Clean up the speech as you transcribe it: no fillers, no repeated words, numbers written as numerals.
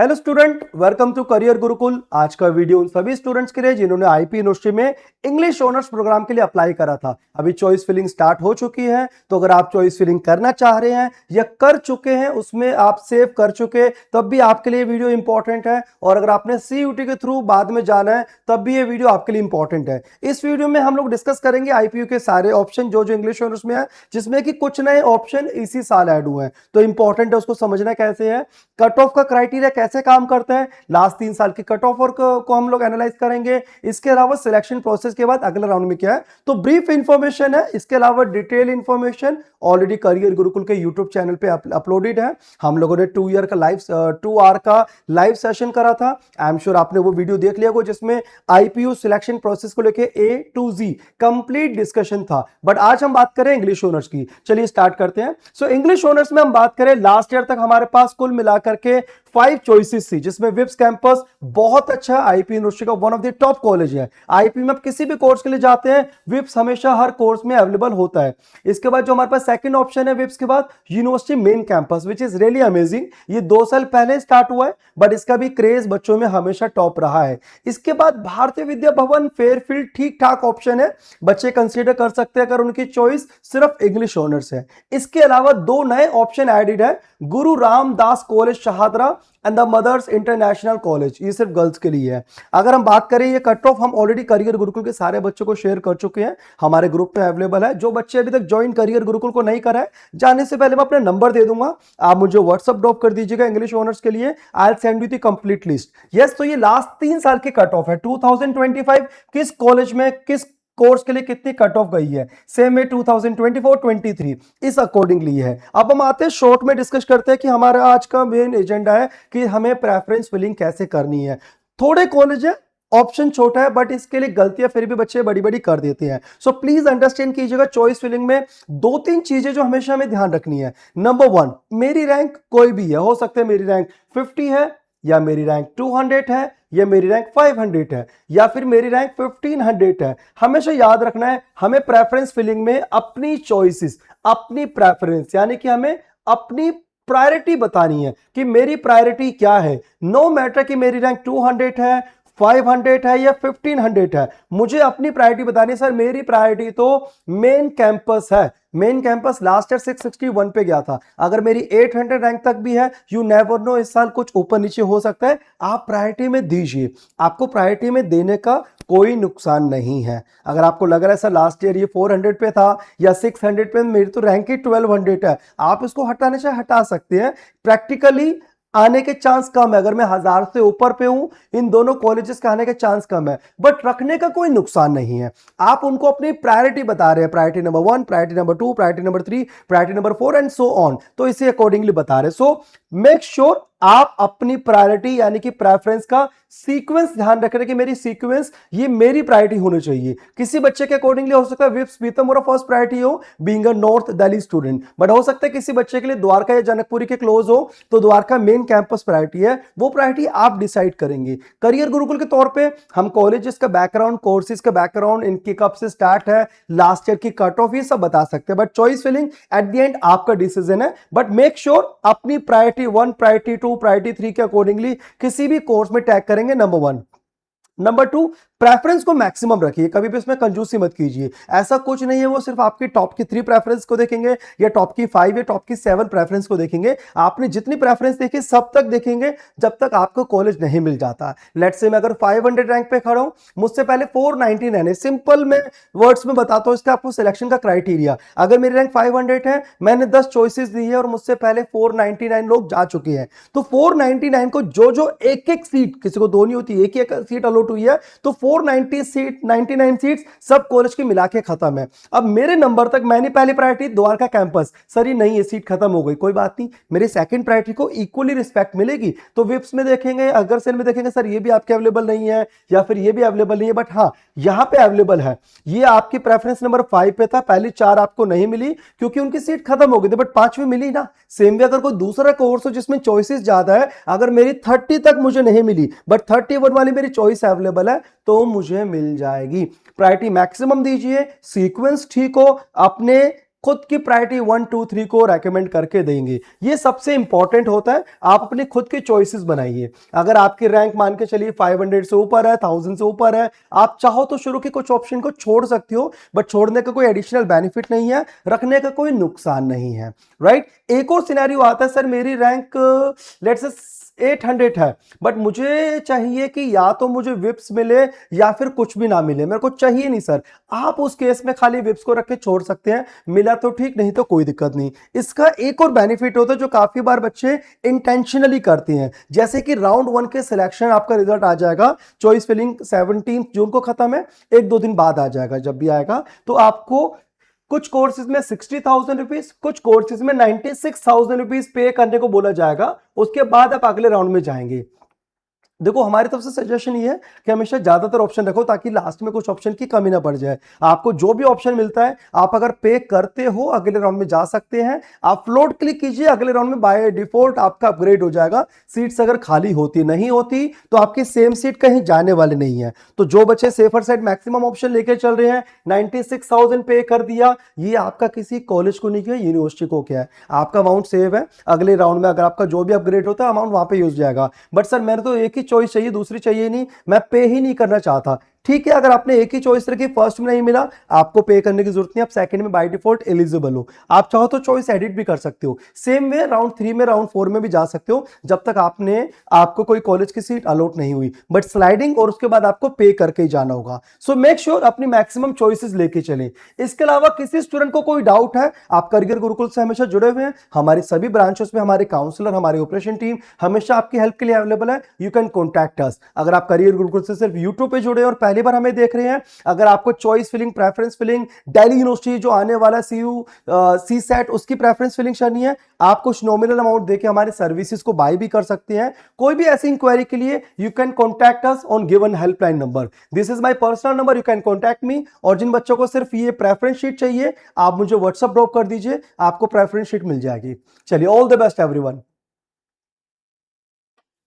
Hello student, welcome to career Gurukul. आज का video उन सभी स्टूडेंट्स के लिए जिन्होंने आईपी यूनिवर्सिटी में इंग्लिश ऑनर्स प्रोग्राम के लिए अप्लाई करा था। अभी चॉइस फिलिंग स्टार्ट हो चुकी है, तो अगर आप चॉइस फिलिंग करना चाह रहे हैं या कर चुके हैं, उसमें आप सेव कर चुके, तब भी आपके लिए वीडियो इंपॉर्टेंट है। और अगर आपने सीयूटी के थ्रू बाद में जाना है, तब भी ये वीडियो आपके लिए इंपॉर्टेंट है। इस वीडियो में हम लोग डिस्कस करेंगे आईपीयू के सारे ऑप्शन जो इंग्लिश ऑनर्स में है, जिसमें कि कुछ नए ऑप्शन इसी साल ऐड हुए हैं, तो इंपॉर्टेंट है उसको समझना कैसे है। कट ऑफ का क्राइटेरिया कैसे काम करता है, लास्ट 3 साल की कट ऑफ और को हम लोग एनालाइज करेंगे। इसके अलावा सिलेक्शन प्रोसेस के बाद अगला राउंड में क्या है, तो ब्रीफ इंफॉर्मेशन है। इसके अलावा detail information already career Gurukul के यूट्यूब चैनल पे अपलोडेड है। हम लोगों ने 2 आवर का लाइव सेशन करा था। आई एम श्योर आपने वो वीडियो देख लिया होगा, जिसमें आईपीयू सिलेक्शन प्रोसेस को लेके A to Z complete discussion था। बट आज हम बात करें इंग्लिश ऑनर्स की। चलिए स्टार्ट करते हैं। सो इंग्लिश ऑनर्स में हम बात करें, लास्ट ईयर तक हमारे पास कुल मिलाकर के 5 चॉइसेस थी, जिसमें विप्स कैंपस बहुत अच्छा आईपी यूनिवर्सिटी का one of the top college है। आईपी में आप किसी भी कोर्स के लिए जाते हैं, विप्स हमेशा हर कोर्स में अवेलेबल होता है। इसके बाद जो हमारे पास सेकंड ऑप्शन है विप्स के बाद, university main campus, which is really amazing. ये 2 साल पहले स्टार्ट हुआ है, बट इसका भी क्रेज बच्चों में हमेशा टॉप रहा है। इसके बाद भारतीय विद्या भवन, फेयरफील्ड ठीक ठाक ऑप्शन है, बच्चे कंसीडर कर सकते हैं अगर उनकी चॉइस सिर्फ इंग्लिश ऑनर्स है। इसके अलावा 2 नए ऑप्शन एडेड है, Guru Ramdas college Shahdara and the mother's international college, ये सिर्फ गर्ल्स के लिए है। अगर हम बात करें, ये कट ऑफ हम ऑलरेडी करियर गुरुकुल के सारे बच्चों को शेयर कर चुके हैं, हमारे ग्रुप में अवेलेबल है। जो बच्चे अभी तक ज्वाइन करियर गुरुकुल को नहीं करा है, जाने से पहले मैं अपना नंबर दे दूंगा, आप मुझे व्हाट्सएप ड्रॉप कर दीजिएगा इंग्लिश ऑनर्स के लिए। I will send you the complete list. Yes, तो ये लास्ट 3 साल की कट ऑफ है। 2025 किस कॉलेज में किस कोर्स के लिए कितनी कट ऑफ गई है, सेम में 2024-23 इस अकॉर्डिंगली है। अब हम आते हैं शॉर्ट में डिस्कस करते हैं कि हमारा आज का मेन एजेंडा है कि हमें प्रेफरेंस फिलिंग कैसे करनी है। थोड़े कॉलेज है, ऑप्शन छोटा है, बट इसके लिए गलतियां फिर भी बच्चे बड़ी बड़ी कर देते हैं। सो प्लीज अंडरस्टैंड कीजिएगा, चॉइस फिलिंग में 2-3 चीजें जो हमेशा हमें ध्यान रखनी है। नंबर 1, मेरी रैंक कोई भी है, हो सकता है मेरी रैंक 50 है, या मेरी रैंक 200 है, या मेरी रैंक 500 है, या फिर मेरी रैंक 1500 है। हमेशा याद रखना है, हमें प्रेफरेंस फिलिंग में अपनी चॉइसेस, अपनी प्रेफरेंस, यानी कि हमें अपनी प्रायोरिटी बतानी है कि मेरी प्रायोरिटी क्या है। नो मैटर कि मेरी रैंक 200 है, 500 है या 1500 है, मुझे अपनी प्रायोरिटी बतानी है। सर मेरी प्रायोरिटी तो मेन कैंपस है, मेन कैंपस लास्ट ईयर 661 पे गया था, अगर मेरी 800 रैंक तक भी है, यू नेवर नो, इस साल कुछ ऊपर नीचे हो सकता है। आप प्रायोरिटी में दीजिए, आपको प्रायोरिटी में देने का कोई नुकसान नहीं है। अगर आपको लग रहा है सर लास्ट ईयर ये 400 पे था या 600 पे, मेरी तो रैंक ही 1200 है, आप इसको हटाने से हटा सकते हैं। प्रैक्टिकली आने के चांस कम है, अगर मैं 1000 से ऊपर पे हूं, इन दोनों कॉलेजेस के आने के चांस कम है, बट रखने का कोई नुकसान नहीं है। आप उनको अपनी प्रायोरिटी बता रहे हैं, priority number 1, priority number 2, priority number 3, priority number 4 and so on, तो इसे अकॉर्डिंगली बता रहे। सो मेक श्योर आप अपनी प्रायोरिटी यानी कि प्रेफरेंस का सीक्वेंस ध्यान रख रहे हैं कि मेरी सीक्वेंस ये मेरी प्रायोरिटी होनी चाहिए। किसी बच्चे के अकॉर्डिंगली हो सकता है विप्स पीतमपुरा फर्स्ट प्रायोरिटी हो, being a north Delhi student, but हो सकता है किसी बच्चे के लिए द्वारका या जनकपुरी के क्लोज हो, तो द्वारका मेन कैंपस प्रायोरिटी है, वो प्रायोरिटी आप डिसाइड करेंगे। करियर गुरुकुल के तौर पे हम कॉलेजेस का बैकग्राउंड, कोर्सेज का बैकग्राउंड, इनकी कब से स्टार्ट है, लास्ट ईयर की कट ऑफ, ये सब बता सकते हैं, but choice filling at the end आपका डिसीजन है। बट मेक श्योर अपनी प्रायोरिटी 1, प्रायोरिटी 2, प्रायोरिटी 3 के अकॉर्डिंगली किसी भी कोर्स में टैग करेंगे। नंबर 1। नंबर 2, प्रेफरेंस को मैक्सिमम रखिए, कभी भी इसमें कंजूसी मत कीजिए। ऐसा कुछ नहीं है वो सिर्फ आपकी टॉप की 3 प्रेफरेंस को देखेंगे या टॉप की 5 या टॉप की 7 प्रेफरेंस को देखेंगे। आपने जितनी प्रेफरेंस देखी सब तक देखेंगे जब तक आपको कॉलेज नहीं मिल जाता। लेट्स से मैं अगर 500 रैंक पे खड़ा हूं, मुझसे पहले 499 है, सिंपल मैं वर्ड्स में बताता हूं इसका आपको सिलेक्शन का क्राइटेरिया। अगर मेरी रैंक 500 है, मैंने 10 चॉइसेस दी है और मुझसे पहले 499 लोग जा चुके हैं, तो 499 को जो एक एक सीट, किसी को 2 नहीं होती, एक एक सीट अलॉट हुई है, तो 490 सीट, 99 सीट्स सब कॉलेज की मिला के खत्म है। अब मेरे नंबर तक मैंने पहली प्रायोरिटी द्वारका कैंपस, सर ये नहीं है, सीट खत्म हो गई, कोई बात नहीं, मेरे सेकंड प्रायोरिटी को इक्वली रिस्पेक्ट मिलेगी। तो विप्स में देखेंगे, अगर सेल में देखेंगे, सर ये भी आपके अवेलेबल नहीं है या फिर ये भी अवेलेबल नहीं है, बट हाँ यहां पे अवेलेबल है। ये आपकी प्रेफरेंस नंबर 5 पे था, पहली 4 आपको नहीं मिली क्योंकि उनकी सीट खत्म हो गई थी, बट 5वीं मिली ना। सेम वे अगर कोई दूसरा कोर्स हो जिसमें चॉइसेस ज्यादा है, अगर मेरी 30 तक मुझे नहीं मिली बट 31 वाली मेरी चॉइस अवेलेबल है, तो मुझे मिल जाएगी। प्रायोरिटी मैक्सिमम दीजिए, सीक्वेंस ठीक हो, अपने खुद की प्रायोरिटी 1 2 3 को रेकमेंड करके देंगे। ये सबसे इंपॉर्टेंट होता है। आप अपनी खुद की चॉइसेस बनाइए। अगर आपकी रैंक मान के चलिए 500 से ऊपर है, 1000 से ऊपर है, आप चाहो तो शुरू के कुछ ऑप्शन को छोड़ सकते हो, बट छोड़ने का कोई एडिशनल बेनिफिट नहीं है, रखने का कोई नुकसान नहीं है, राइट। एक और सिनेरियो आता है, सर मेरी रैंक लेट्स से 800 है, बट मुझे चाहिए कि या तो मुझे विप्स मिले या फिर कुछ भी ना मिले, मेरे को चाहिए नहीं सर। आप उस केस में खाली विप्स को रख के छोड़ सकते हैं, मिला तो ठीक, नहीं तो कोई दिक्कत नहीं। इसका एक और बेनिफिट होता है जो काफी बार बच्चे इंटेंशनली करते हैं, जैसे कि राउंड 1 के सिलेक्शन आपका रिजल्ट आ जाएगा, चॉइस फिलिंग 17 जून को खत्म है, 1-2 दिन बाद आ जाएगा। जब भी आएगा तो आपको कुछ कोर्सेज में 60,000 रुपीज, कुछ कोर्सेज में 96,000 रुपीज पे करने को बोला जाएगा। उसके बाद आप अगले राउंड में जाएंगे। देखो हमारी तरफ से सजेशन ये है कि हमेशा ज्यादातर ऑप्शन रखो ताकि लास्ट में कुछ ऑप्शन की कमी ना पड़ जाए। आपको जो भी ऑप्शन मिलता है, आप अगर पे करते हो अगले राउंड में जा सकते हैं। आप फ्लोट क्लिक कीजिए, अगले राउंड में बाय डिफॉल्ट आपका अपग्रेड हो जाएगा। सीट्स अगर खाली होती नहीं होती तो आपकी सेम सीट कहीं जाने वाले नहीं है। तो जो बच्चे सेफर साइड मैक्सिमम ऑप्शन लेके चल रहे हैं, 96,000 पे कर दिया, ये आपका किसी कॉलेज को नहीं किया, यूनिवर्सिटी को क्या है, आपका अमाउंट सेव है। अगले राउंड में अगर आपका जो भी अपग्रेड होता है अमाउंट वहां पे यूज जाएगा। बट सर मैंने तो एक ही चॉइस चाहिए, दूसरी चाहिए नहीं, मैं पे ही नहीं करना चाहता, ठीक है। अगर आपने एक ही चॉइस रखी, फर्स्ट में नहीं मिला, आपको पे करने की जरूरत नहीं, आप सेकंड में बाय डिफॉल्ट एलिजिबल हो। आप चाहो तो चॉइस एडिट भी कर सकते हो। सेम वे राउंड 3 में, राउंड 4 में भी जा सकते हो, जब तक आपको कोई कॉलेज की सीट अलॉट नहीं हुई, बट स्लाइडिंग और उसके बाद आपको पे करके ही जाना होगा। सो मेक श्योर अपनी मैक्सिमम चॉइसेस लेके चलें। इसके अलावा किसी स्टूडेंट को कोई डाउट है, आप करियर गुरुकुल से हमेशा जुड़े हुए हैं। हमारी सभी ब्रांचेस में हमारे काउंसलर, हमारी ऑपरेशन टीम हमेशा आपकी हेल्प के लिए अवेलेबल है। You can contact us. अगर आप करियर गुरुकुल से सिर्फ यूट्यूब पे जुड़े और पहली बार हमें देख रहे हैं, अगर आपको choice filling, preference filling, Delhi university जो आने वाला सी सेट, उसकी प्रेफरेंस फिलिंग करनी है, आप कुछ नॉमिनल अमाउंट देके हमारे सर्विसेज को बाय भी कर सकते हैं। कोई भी ऐसी इंक्वायरी के लिए you can contact us on given helpline number. This is my personal number, you can contact me. और जिन बच्चों को सिर्फ ये प्रेफरेंस शीट चाहिए, आप मुझे व्हाट्सएप ड्रॉप कर दीजिए, आपको प्रेफरेंस शीट मिल जाएगी। चलिए, ऑल द बेस्ट एवरीवन।